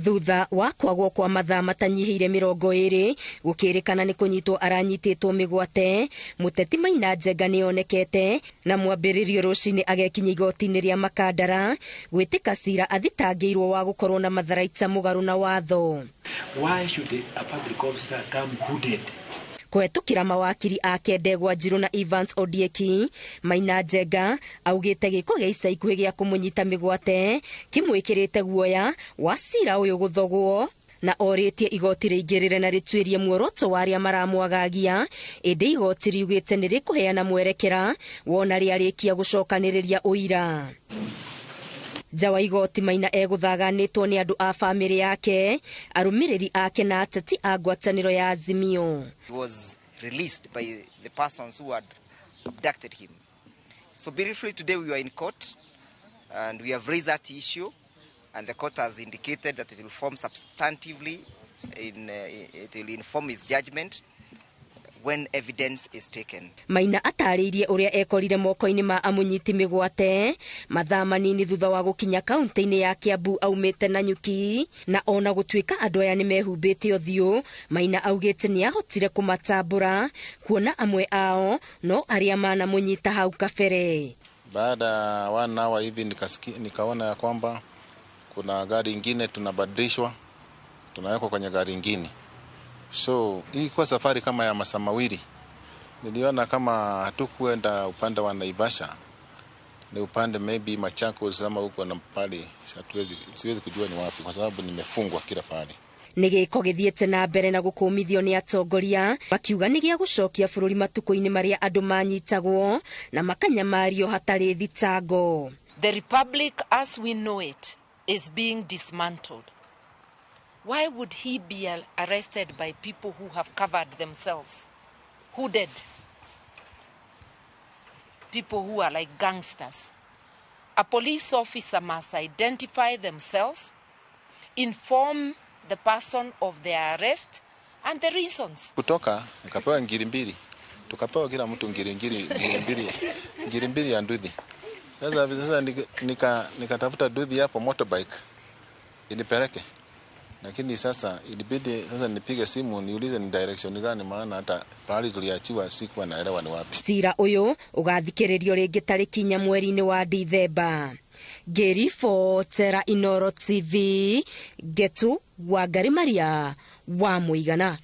Thutha wa kwagwo kwa mathaa matanyihĩire 20 gũkĩrĩkana nĩ kũnyitwo aranyitĩtwo mĩgwate, mũteti Maina Njenga nĩonekete na mwambĩrĩrio rũcinĩ agekinya igoti-inĩ rĩa Makandara gwĩtĩka cira athitangĩirwo wa gũkorwo na matharaita mũgarũ na watho. Why should a public officer come hooded? Kũhetũkĩra mawakiri ake Ndegwa Njirũ na Evans Odieki, Maina Njenga augĩte gĩko gĩa ica ikuhĩ gĩa kũmũnyita mĩgwate kĩmwĩkĩrĩte guoya wa cira ũyũ gũthogwo, na orĩtie igoti rĩingĩrĩre na rĩtuĩrie muoroto wa arĩa maramwagagia, ĩndĩ igoti riugĩte nĩ rĩkũheana mwerekera wona rĩarĩkia gũcokanĩrĩria ũira. Nja wa igoti Maina egũthaganĩtwo nĩ andũ a bamĩrĩ yake, arũmĩrĩri ake na ateti a ngwatanĩro ya Azimio. He was released by the persons who had abducted him. So briefly today we were in court and we have raised that issue, and the court has indicated that it will form substantively it will inform its judgment when evidence is taken. Maina atarĩirie ũrĩa ekorire moko-inĩ ma amũnyiti mĩgwate mathaa manini thutha wa gũkinya kaunti-inĩ ya Kiambu aumĩte na nyuki, na ona gũtuĩka andũ aya nĩmehumbĩte ũthiũ, Maina augĩte nĩahotire kũmatambũra kuona amwe ao no arĩa manamũnyita hau kabere. Baada ya 1 hour hivi nikaona ya kwamba kuna gari ingine tunabadilishwa, tunawekwa kwenye gari ingine. So hii kwa safari kama ya masaa mawili, niliona kama hatukwenda upande wa Naivasha, ni upande maybe Machakos ama huko na pale, siwezi kujua ni wapi kwa sababu nimefungwa kila pale. Nĩ gĩko gĩthiĩte na mbere na gũkũmithio nĩ atongoria, makiuga nĩ gĩa gũcokia bũrũri matukũ-inĩ marĩa andũ manyitagwo na makanyamario hatarĩ thitango. The republic as we know it is being dismantled. Why would he be arrested by people who have covered themselves? Hooded. People who are like gangsters. A police officer must identify themselves, inform the person of their arrest and the reasons. Kutoka nikapewa ngiri mbili. Tukapewa kila mtu ngiri mbili ya nduthi. Sasa nikatafuta nduthi hapo motorbike inipeleke. Lakini sasa ilibidi sasa nipige simu niulize ni direction gani, maana hata pahali tuliachiwa sikuwa naelewa ni wapi. Cira ũyũ ũgathikĩrĩrio rĩngĩ tarĩki 4 mweri-inĩ wa Dithemba. Ngĩribotera Inooro TV, Getu Wangari Maria wa Mũigana.